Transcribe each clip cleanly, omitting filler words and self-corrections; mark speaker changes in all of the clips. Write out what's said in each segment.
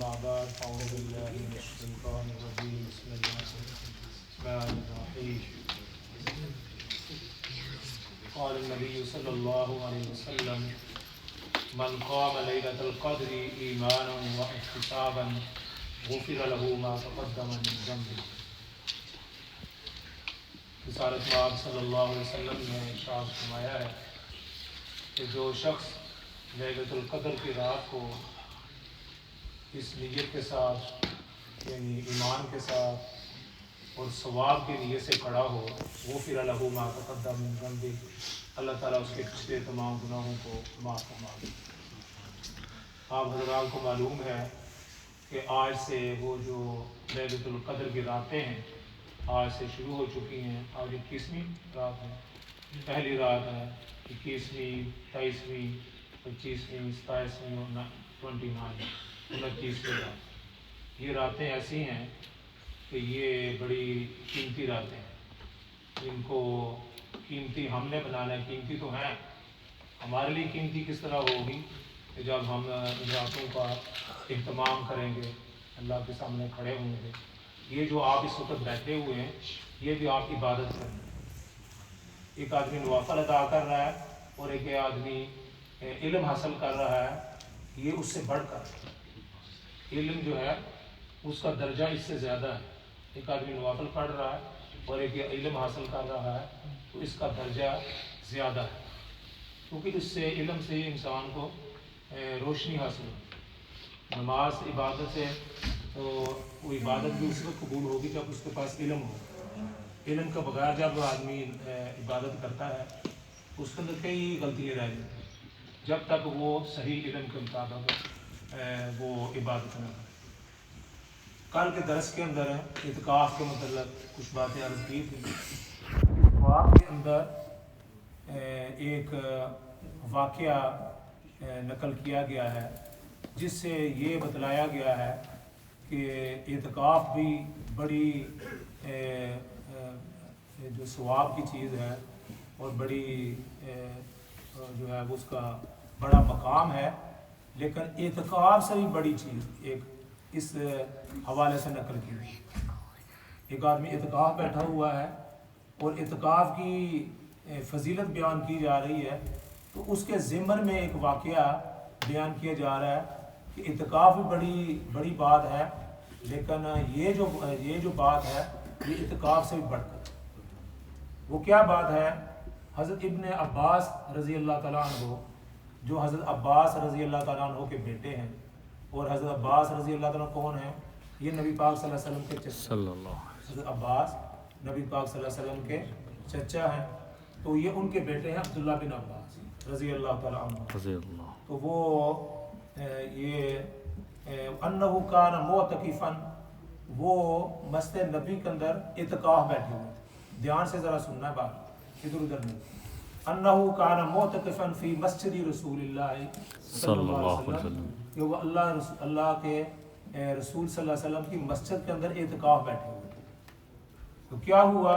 Speaker 1: أما بعد أعوذ بالله من الشيطان الرجيم بسم الله الرحمن الرحيم قال النبي صلى الله عليه وسلم من قام ليلة القدر إيمانا واحتسابا غفر له ما تقدم من ذنبه. رسالت مآب صلی اللہ علیہ وسلم نے ارشاد فرمایا ہے کہ جو شخص لیلۃ القدر کی رات کو اس نیت کے ساتھ یعنی ایمان کے ساتھ اور ثواب کی نیت سے کھڑا ہو غفر لہ ما تقدم من ذنبہ، اللہ تعالیٰ اس کے پچھلے تمام گناہوں کو معاف فرما دے۔ آپ حضرات کو معلوم ہے کہ آج سے وہ جو لیلۃ القدر کی راتیں ہیں آج سے شروع ہو چکی ہیں۔ آج 21ویں رات ہے، پہلی رات ہے 21ویں، 23ویں، 25ویں، 27ویں اور 29ویں رات۔ یہ راتیں ایسی ہیں کہ یہ بڑی قیمتی راتیں ہیں، جن کو قیمتی ہم نے بنانا ہے۔ قیمتی تو ہیں، ہمارے لیے قیمتی کس طرح ہوگی کہ جب ہم ان راتوں کا اہتمام کریں گے، اللہ کے سامنے کھڑے ہوں گے۔ یہ جو آپ اس وقت بیٹھے ہوئے ہیں یہ بھی آپ عبادت کریں گے۔ ایک آدمی نوافل ادا کر رہا ہے اور ایک آدمی علم حاصل کر رہا ہے، یہ اس سے بڑھ کر علم جو ہے اس کا درجہ اس سے زیادہ ہے۔ ایک آدمی نوافل پڑھ رہا ہے اور ایک علم حاصل کر رہا ہے تو اس کا درجہ زیادہ ہے، کیونکہ اس سے علم سے انسان کو روشنی حاصل ہوتی۔ نماز عبادت سے تو وہ عبادت بھی اس وقت قبول ہوگی جب اس کے پاس علم ہو۔ علم کے بغیر جب آدمی عبادت کرتا ہے اس کے اندر کئی غلطیاں رہ جاتی ہیں جب تک وہ صحیح علم کے مطابق وہ عبادت نہ کرے۔ کل کے درس کے اندر اعتکاف کے متعلق کچھ باتیں عرض کی تھیں۔ اعتکاف کے اندر ایک واقعہ نقل کیا گیا ہے جس سے یہ بتلایا گیا ہے کہ اعتکاف بھی بڑی جو ثواب کی چیز ہے اور بڑی جو ہے اس کا بڑا مقام ہے، لیکن اعتکاف سے بھی بڑی چیز ایک اس حوالے سے نقل کی ہوئی۔ ایک آدمی اعتکاف بیٹھا ہوا ہے اور اعتکاف کی فضیلت بیان کی جا رہی ہے، تو اس کے ضمن میں ایک واقعہ بیان کیا جا رہا ہے کہ اعتکاف بھی بڑی بات ہے، لیکن یہ جو بات ہے یہ اعتکاف سے بھی بڑھ کر۔ وہ کیا بات ہے؟ حضرت ابن عباس رضی اللہ تعالیٰ عنہ، جو حضرت عباس رضی اللہ تعالیٰ عنہ کے بیٹے ہیں، اور حضرت عباس رضی اللہ تعالیٰ عنہ کون ہیں؟ یہ نبی پاک صلی اللہ علیہ وسلم کے چچا۔ حضرت عباس نبی پاک صلی اللہ علیہ وسلم کے چچا ہیں، تو یہ ان کے بیٹے ہیں عبداللہ بن عباس رضی اللہ تعالیٰ عنہ۔ تو وہ یہ انہو کان معتکفا، وہ مسجد نبی کے اندر اعتکاف بیٹھے ہوئے تھے۔ دھیان سے ذرا سننا ہے بات، ادھر ادھر نہیں۔ انہو کان معتکفا فی مسجد رسول اللہ صلی اللہ علیہ وسلم، کہ وہ اللہ کے رسول صلی اللہ علیہ وسلم کی مسجد کے اندر اعتکاف بیٹھے ہوئے تھے۔ تو کیا ہوا؟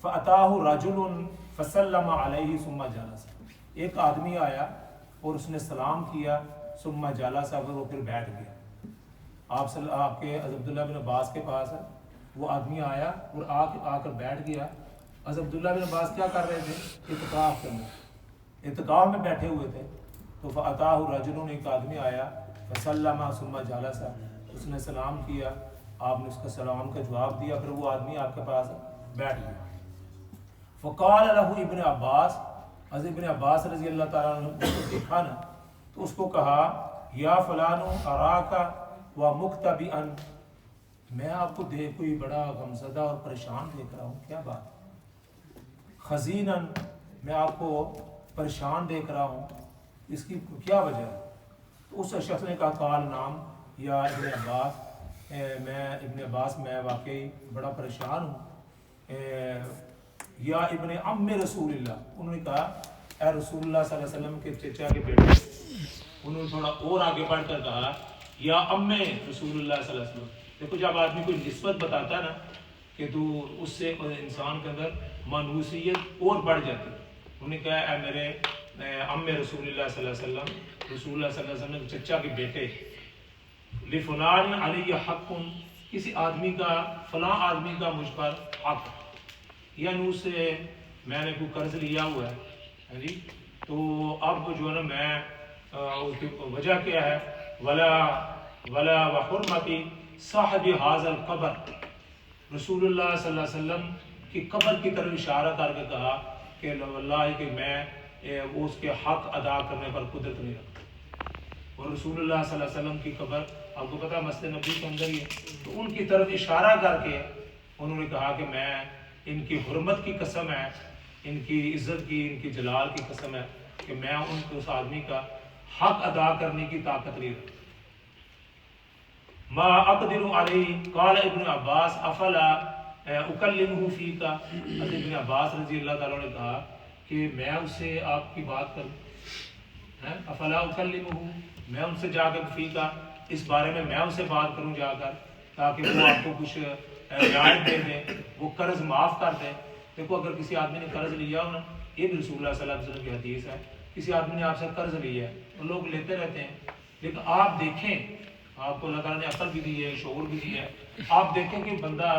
Speaker 1: فَأَتَاهُ رَجُلٌ فَسَلَّمَ عَلَيْهِ ثُمَّ جَلَسَ، ایک آدمی آیا اور اس نے سلام کیا، ثم جلس، وہ پھر بیٹھ گیا۔ آپ کے عبداللہ بن عباس کے پاس وہ آدمی آیا اور آ کر بیٹھ گیا۔ عبداللہ بن عباس کیا کر رہے تھے؟ اعتکاف کے اندر، اعتکاف میں بیٹھے ہوئے تھے۔ تو فَأَتَاهُ رَجُلٌ، ایک آدمی آیا، فَسَلَّمَ ثُمَّ جَلَسَ، اس نے سلام کیا، آپ نے اس کا سلام کا جواب دیا، پھر وہ آدمی آپ کے پاس بیٹھ گیا۔ فَقَالَ لَهُ ابن عباس، حضرت ابن عباس رضی اللہ تعالیٰ عنہ کو دیکھا نا تو اس کو کہا، یا فلان اراک و مکتبئا، میں آپ کو کوئی بڑا غمزدہ اور پریشان دیکھ رہا ہوں، کیا بات؟ خزینا، میں آپ کو پریشان دیکھ رہا ہوں، اس کی کیا وجہ ہے؟ تو اس شخص نے کہا، قال نام یا ابن عباس، میں ابن عباس میں واقعی بڑا پریشان ہوں۔ یا ابن عم رسول اللہ، انہوں نے کہا اے رسول اللہ صلی اللہ علیہ وسلم کے چچا کے بیٹے۔ انہوں نے تھوڑا اور آگے بڑھ کر کہا یا ام رسول اللہ صلی اللہ علیہ وسلم۔ دیکھو جب آدمی کوئی نسبت بتاتا ہے نا کہ تو اس سے انسان کے اندر مانوسیت اور بڑھ جاتی ہے۔ انہوں نے کہا اے میرے ام رسول اللہ صلی اللہ علیہ وسلم، رسول اللہ صلی اللہ علیہ وسلم کے چچا کے بیٹے۔ لفلان علی حق، کسی آدمی کا، فلاں آدمی کا مجھ پر حق، یعنی اس سے میں نے کوئی قرض لیا ہوا ہے جی، تو اب جو ہے نا میں اس کی وجہ کیا ہے، ولا وحرمتی صاحب حاضر القبر، رسول اللہ صلی اللہ علیہ وسلم کی قبر کی طرف اشارہ کر کے کہا کہ واللہ کہ میں اس کے حق ادا کرنے پر قدرت نہیں رکھتا، اور رسول اللہ صلی اللہ علیہ وسلم کی قبر آپ کو پتہ مسجد نبی کے اندر ہی ہے، تو ان کی طرف اشارہ کر کے انہوں نے کہا کہ میں ان کی حرمت کی قسم ہے، ان کی عزت کی، ان کی جلال کی قسم ہے کہ میں ان کو اس آدمی کا حق ادا کرنے کی طاقت نہیں رکھتا۔ ما اقدر علیہ قال ابن عباس افلا اکلمہ فیک، حضرت ابن عباس رضی اللہ تعالیٰ نے کہا کہ میں اس سے آپ کی بات کروں، افلا اکلمہ، میں ان سے جا کر فیک، اس بارے میں ان سے بات کروں جا کر، تاکہ وہ آپ کو کچھ رعایت دے دیں، وہ قرض معاف کر دیں۔ دیکھو اگر کسی آدمی نے قرض لیا ہو نا، یہ بھی رسول اللہ صلی اللہ علیہ وسلم کی حدیث ہے، کسی آدمی نے آپ سے قرض لیا ہے، تو لوگ لیتے رہتے ہیں، لیکن آپ دیکھیں، آپ کو اللہ تعالیٰ نے عقل بھی دی ہے، شعور بھی دی ہے، آپ دیکھیں کہ بندہ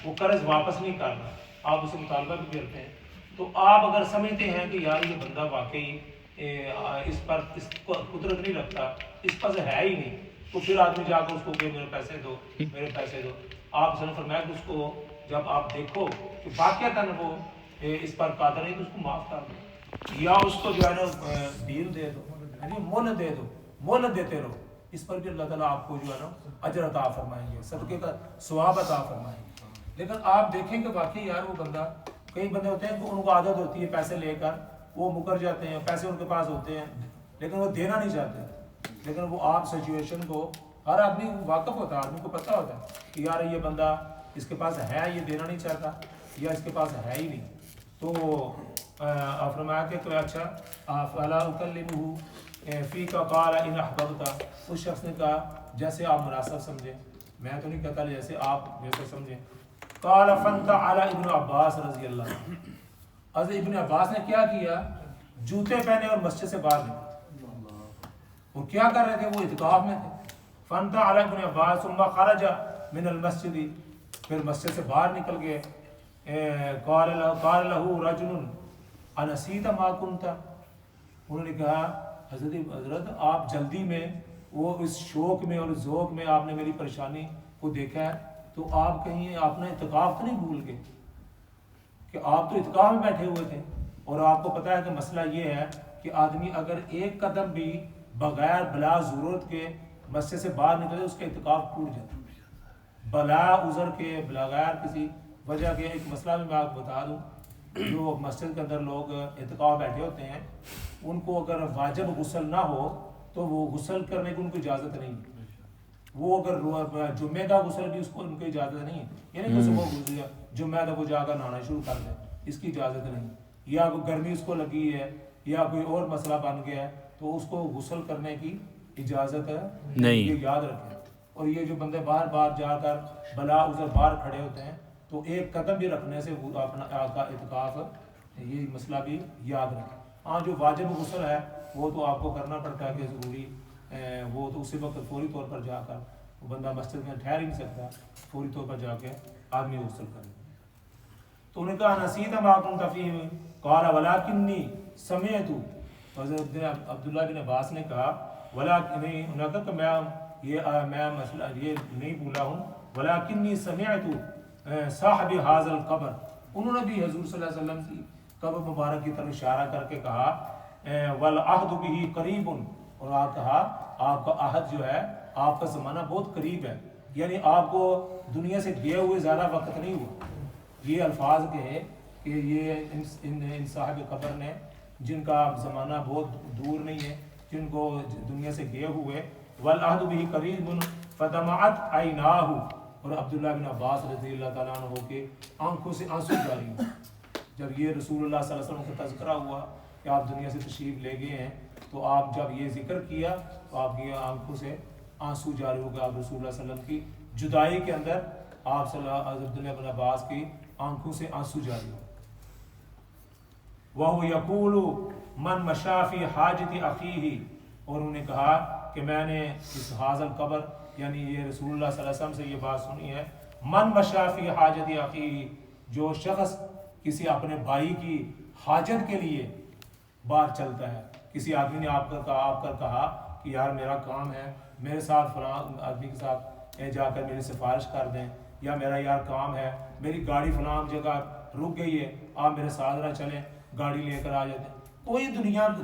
Speaker 1: وہ قرض واپس نہیں کر رہا، آپ اسے مطالبہ بھی کرتے ہیں، تو آپ اگر سمجھتے ہیں کہ یار یہ بندہ واقعی اس پر اس کو قدرت نہیں رکھتا، اس پر ہے ہی نہیں، تو پھر آدمی جا کر اس کو کہ میرے پیسے دو، میرے پیسے دو۔ آپ نے فرمایا کہ اس کو جب آپ دیکھو کہ واقعتاً وہ اس پر قادر نہیں، تو اس کو معاف کر دو، یا اس کو جو ہے نا ڈیل دے دو، یعنی مہلت دے دو، مہلت دیتے رہو، اس پر بھی اللہ تعالیٰ آپ کو جو ہے نا اجر عطا فرمائیں گے، صدقے کا ثواب عطا فرمائیں گے۔ لیکن آپ دیکھیں کہ واقعی یار وہ بندہ، کئی بندے ہوتے ہیں کہ ان کو عادت ہوتی ہے پیسے لے کر وہ مکر جاتے ہیں، پیسے ان کے پاس ہوتے ہیں لیکن وہ دینا نہیں چاہتے، لیکن وہ آپ سچویشن کو، ہر آدمی واقف ہوتا ہے، آدمی کو پتہ ہوتا ہے کہ یار یہ بندہ اس کے پاس ہے، یہ دینا نہیں چاہتا، یا اس کے پاس ہے ہی نہیں، تو فرمایا کہ اچھا فلا اکلمہ فی کا قال ان احببت، اس شخص نے کہا جیسے آپ مناسب سمجھیں، میں تو نہیں کہتا جیسے آپ جیسے سمجھیں۔ قال فانطلع ابن عباس رضی اللہ عنہ، حضرت ابن عباس نے کیا کیا، جوتے پہنے اور مسجد سے باہر نکلے، وہ کیا کر رہے تھے، وہ اعتکاف میں تھے۔ فانطلع ابن عباس ثم خرج من المسجد، پھر مسجد سے باہر نکل گئے۔ قال له رجل انسیت ما كنت، انہوں نے کہا حضرت آپ جلدی میں، وہ اس شوق میں اور ذوق میں آپ نے میری پریشانی کو دیکھا ہے، تو آپ کہیں اپنا اعتکاف تو نہیں بھول گئے، کہ آپ تو اعتکاف میں بیٹھے ہوئے تھے، اور آپ کو پتہ ہے کہ مسئلہ یہ ہے کہ آدمی اگر ایک قدم بھی بغیر بلا ضرورت کے مسجد سے باہر نکلے اس کا اعتکاف ٹوٹ جاتا ہے، بلا عذر کے، بغیر کسی وجہ کے۔ ایک مسئلہ بھی میں آپ کو بتا دوں، جو مسجد کے اندر لوگ اعتکاف بیٹھے ہوتے ہیں، ان کو اگر واجب غسل نہ ہو تو وہ غسل کرنے کی ان کو اجازت نہیں ہے، وہ اگر جمعے کا غسل بھی اس کو ان کو اجازت نہیں ہے، یعنی کہ صبح گزر گیا جمعہ تک وہ جا کر نہانا شروع کر دیں، اس کی اجازت نہیں، یا کوئی گرمی اس کو لگی ہے یا کوئی اور مسئلہ بن گیا ہے تو اس کو غسل کرنے کی اجازت نہیں، یہ یاد رکھیں۔ اور یہ جو بندے باہر باہر جا کر بلا عذر باہر کھڑے ہوتے ہیں تو ایک قدم بھی رکھنے سے اپنا اعتکاف، یہ مسئلہ بھی یاد رکھیں۔ ہاں جو واجب غسل ہے وہ تو آپ کو کرنا پڑتا ہے کہ ضروری، وہ تو اسی وقت فوری طور پر جا کر، وہ بندہ مسجد میں ٹھہر ہی نہیں سکتا، فوری طور پر جا کے آدمی غسل کرے۔ تو انہوں نے کہا نسیت ما كنت فیہ قال ولکنی سمعت، حضرت عبداللہ بن عباس نے کہا انہوں نے کہا کہ میں مسئلہ یہ نہیں بولا ہوں، ولکنی سمعت صاحب حاضر القبر، انہوں نے بھی حضور صلی اللہ علیہ وسلم کی قبر مبارک کی طرف اشارہ کر کے کہا والعہد بہ قریب، اور آپ کہا آپ کا عہد جو ہے، آپ کا زمانہ بہت قریب ہے، یعنی آپ کو دنیا سے گئے ہوئے زیادہ وقت نہیں ہوا۔ یہ الفاظ کہے کہ یہ ان صاحب قبر نے، جن کا زمانہ بہت دور نہیں ہے، جن کو دنیا سے گئے ہوئے، والعہد بہ قریب فدمعت عیناہ، اور عبداللہ بن عباس رضی اللہ تعالیٰ عنہ کے آنکھوں سے آنسو جاری ہوئے جب یہ رسول اللہ صلی اللہ علیہ وسلم کا تذکرہ ہوا کہ آپ دنیا سے تشریف لے گئے ہیں، تو آپ جب یہ ذکر کیا تو آپ کی آنکھوں سے آنسو جاری ہو گئے، آپ رسول اللہ صلی اللہ علیہ وسلم کی جدائی کے اندر آپ صلی اللہ عبداللہ بن عباس کی آنکھوں سے آنسو جاری ہو۔ وَهُ يَقُولُ مَنْ مَشَى فِي حَاجَةِ أَخِيهِ، اور انہوں نے کہا کہ میں نے اس حاضر قبر یعنی یہ رسول اللہ صلی اللہ علیہ وسلم سے یہ بات سنی ہے، من مشى فی حاجت اخیہ، جو شخص کسی اپنے بھائی کی حاجت کے لیے باہر چلتا ہے. کسی آدمی نے آپ کر کہا کہ یار میرا کام ہے، میرے ساتھ فلاں آدمی کے ساتھ جا کر میری سفارش کر دیں، یا میرا یار کام ہے، میری گاڑی فلاں جگہ رک گئی ہے، آپ میرے ساتھ نہ چلیں، گاڑی لے کر آ جاتے ہیں. کوئی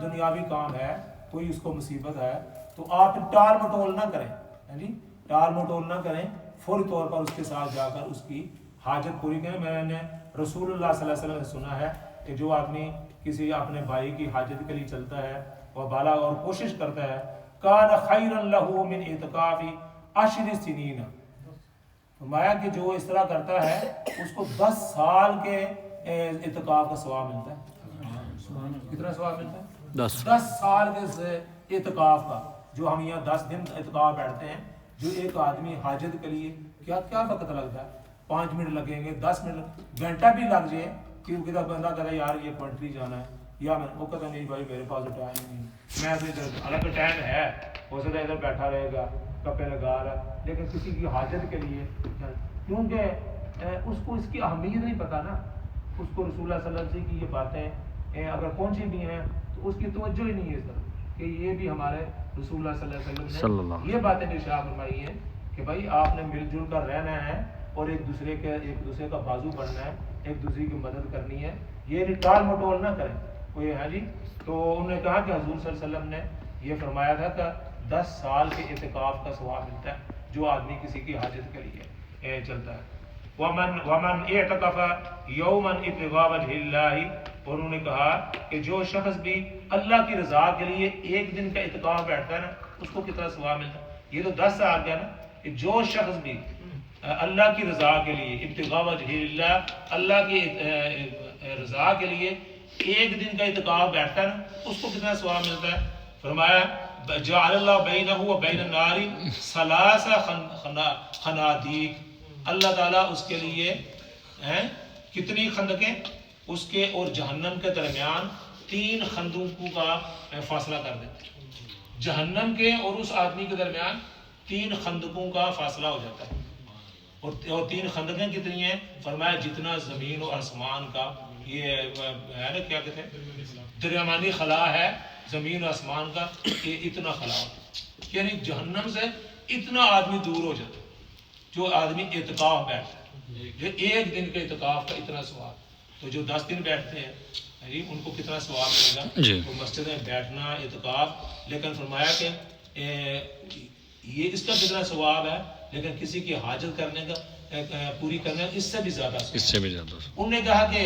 Speaker 1: دنیاوی کام ہے، کوئی اس کو مصیبت ہے، تو آپ ٹال مٹول نہ کریں. جی ٹال مٹول نہ کریں، فوری طور پر اس کے ساتھ جا کر اس کی حاجت پوری کریں. میں نے رسول اللہ صلی اللہ علیہ وسلم سے سنا ہے کہ جو آدمی کسی اپنے بھائی کی حاجت کے لیے چلتا ہے اور بالا اور کوشش کرتا ہے، کان خیرا لہ من اعتکاف 10 سنین، فرمایا کہ جو اس طرح کرتا ہے اس کو 10 سال کے اعتکاف کا ثواب ملتا ہے. کتنا ثواب ملتا ہے؟ 10 سال کے اعتکاف کا. جو ہم یہاں 10 دن اعتکاف بیٹھتے ہیں، جو ایک آدمی حاجت کے لیے کیا وقت لگتا ہے، 5 منٹ لگیں گے، 10 منٹ، گھنٹہ بھی لگ جائے، کیونکہ بندہ کہتا ہے یار یہ کنٹری جانا ہے، یا وہ کہتا نہیں بھائی میرے پاس تو ٹائم نہیں، میں تو ادھر الگ ٹائم ہے، ہو سکتا ہے ادھر بیٹھا رہے گا، کپے لگا رہا، لیکن کسی کی حاجت کے لیے، کیونکہ اس کو اس کی اہمیت نہیں پتہ نا. اس کو رسول اللہ صلی اللہ علیہ وسلم کی یہ باتیں اگر پہنچی بھی ہیں تو اس کی توجہ ہی نہیں ہے اس طرح کہ یہ بھی ہمارے رسول اللہ صلی اللہ علیہ وسلم نے یہ باتیں ارشاد فرمائی ہیں کہ بھائی آپ نے مل جل کر رہنا ہے اور ایک دوسرے کا بازو بننا ہے، ایک دوسرے کی مدد کرنی ہے، یہ نہیں ٹال مٹول نہ کریں کوئی ہے جی. تو انہوں نے کہا کہ حضور صلی اللہ علیہ وسلم نے یہ فرمایا تھا کہ 10 سال کے اعتکاف کا ثواب ملتا ہے جو آدمی کسی کی حاجت کے لیے چلتا ہے. ومن اعتکف یوما ابتغاء وجہ اللہ، اور انہوں نے کہا کہ جو شخص بھی اللہ کی رضا کے لیے ایک دن کا اعتکاف بیٹھتا ہے نا اس کو کتنا ثواب ملتا ہے. یہ تو 10 آ گیا نا کہ جو شخص بھی اللہ کی رضا کے لیے ابتغاء وجہ اللہ، اللہ کی رضا کے لیے ایک دن کا اعتکاف بیٹھتا ہے نا اس کو کتنا ثواب ملتا ہے. فرمایا جعل اللہ بینہ و بین النار 3 خنادیق، اللہ تعالیٰ اس کے لیے کتنی خندقیں، اس کے اور جہنم کے درمیان 3 خندقوں کا فاصلہ کر دیتے ہیں. جہنم کے اور اس آدمی کے درمیان 3 خندقوں کا فاصلہ ہو جاتا ہے. اور 3 خندقیں کتنی ہیں؟ فرمایا جتنا زمین و آسمان کا یہ ہے نا کیا کہتے ہیں درمیانی خلا ہے زمین و آسمان کا، یہ اتنا خلا ہوتا ہے، یعنی جہنم سے اتنا آدمی دور ہو جاتا ہے جو آدمی اعتکاف بیٹھتا ہے. جو ایک دن کے اعتکاف کا اتنا ثواب. تو جو 10 دن بیٹھتے ہیں ان کو کتنا ثواب ملے گا؟ تو مسجد میں بیٹھنا اعتکاف، لیکن فرمایا کہ یہ اس کا کتنا ثواب ہے، لیکن کسی کی حاجت کرنے کا پوری کرنے کا اس سے بھی زیادہ. انہوں نے کہا کہ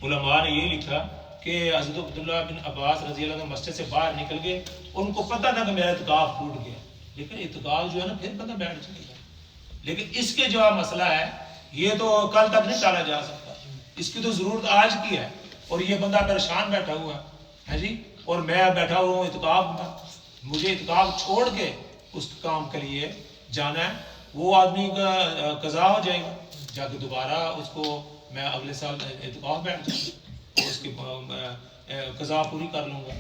Speaker 1: علماء نے یہ لکھا کہ حضرت عبداللہ بن عباس رضی اللہ عنہ مسجد سے باہر نکل گئے، ان کو پتہ تھا کہ میرا اعتکاف ٹوٹ گیا، لیکن اعتکاف جو ہے نا پھر پتہ بیٹھ چلے گا. لیکن اس کے جو مسئلہ ہے یہ تو کل تک نہیں ٹالا جا سکتا، اس کی تو ضرورت آج کی ہے. اور یہ بندہ پریشان بیٹھا ہوا ہے جی، اور میں بیٹھا ہوا ہوں اعتکاف میں، مجھے اعتکاف چھوڑ کے اس کام کے لیے جانا ہے، وہ آدمی کا قضا ہو جائے گا، جا کے دوبارہ اس کو میں اگلے سال اعتکاف بیٹھ جاؤں اور اس کی قضا پوری کر لوں گا.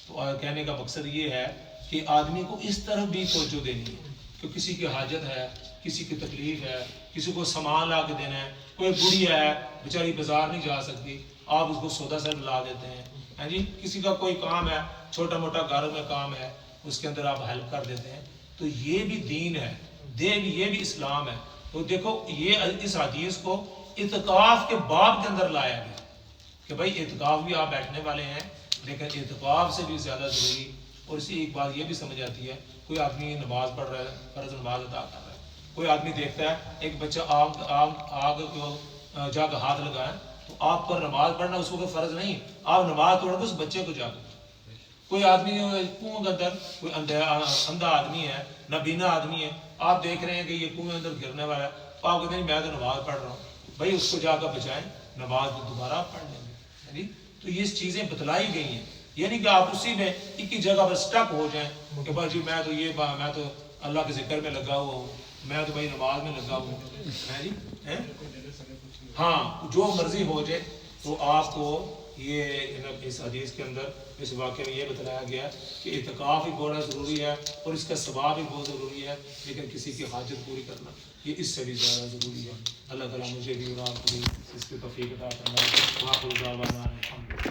Speaker 1: تو کہنے کا مقصد یہ ہے کہ آدمی کو اس طرح بھی توجہ دینی ہے کہ کسی کی حاجت ہے، کسی کی تکلیف ہے، کسی کو سامان لا کے دینا ہے، کوئی بڑھی ہے بیچاری بازار نہیں جا سکتی، آپ اس کو سودا سر لا دیتے ہیں جی. کسی کا کوئی کام ہے، چھوٹا موٹا گھر میں کام ہے، اس کے اندر آپ ہیلپ کر دیتے ہیں. تو یہ بھی دین ہے، یہ بھی اسلام ہے. تو دیکھو یہ اس حدیث کو اعتکاف کے باب کے اندر لایا گیا کہ بھائی اعتکاف بھی آپ بیٹھنے والے ہیں، لیکن اعتکاف سے بھی زیادہ ضروری. اور اسی ایک بات یہ بھی سمجھ آتی ہے، کوئی آدمی نماز پڑھ رہا ہے، فرض نماز ادا کر رہا ہے، کوئی آدمی دیکھتا ہے ایک بچہ آگ کو جا کے ہاتھ لگائے، تو آپ پر نماز پڑھنا اس کو فرض نہیں، آپ نماز توڑ کے اس بچے کو جا کے. کوئی آدمی کنویں کے اندر کوئی اندھا آدمی ہے، نابینا آدمی ہے، آپ دیکھ رہے ہیں کہ یہ کنویں اندر گرنے والا ہے، تو آپ کہتے ہیں میں تو نماز پڑھ رہا ہوں، بھائی اس کو جا کر بچائیں، نماز دوبارہ آپ پڑھ لیں گے. تو یہ چیزیں بتلائی گئی ہیں، یعنی کہ آپ اسی میں ایک ہی جگہ پر سٹک ہو جائیں کہ بھائی جی میں تو اللہ کے ذکر میں لگا ہوا ہوں، میں تو بھائی نماز میں لگا ہوا ہوں جی. ہاں جو مرضی ہو جائے، تو آپ کو یہ اس حدیث کے اندر اس واقعے میں یہ بتلایا گیا کہ اعتکاف بھی بڑا ضروری ہے اور اس کا ثواب بھی بہت ضروری ہے، لیکن کسی کی حاجت پوری کرنا یہ اس سے بھی زیادہ ضروری ہے۔ اللہ تعالیٰ مجھے بھی اور آپ کو بھی اس کی توفیق عطا فرمائے۔ وآخر دعوانا الحمدللہ۔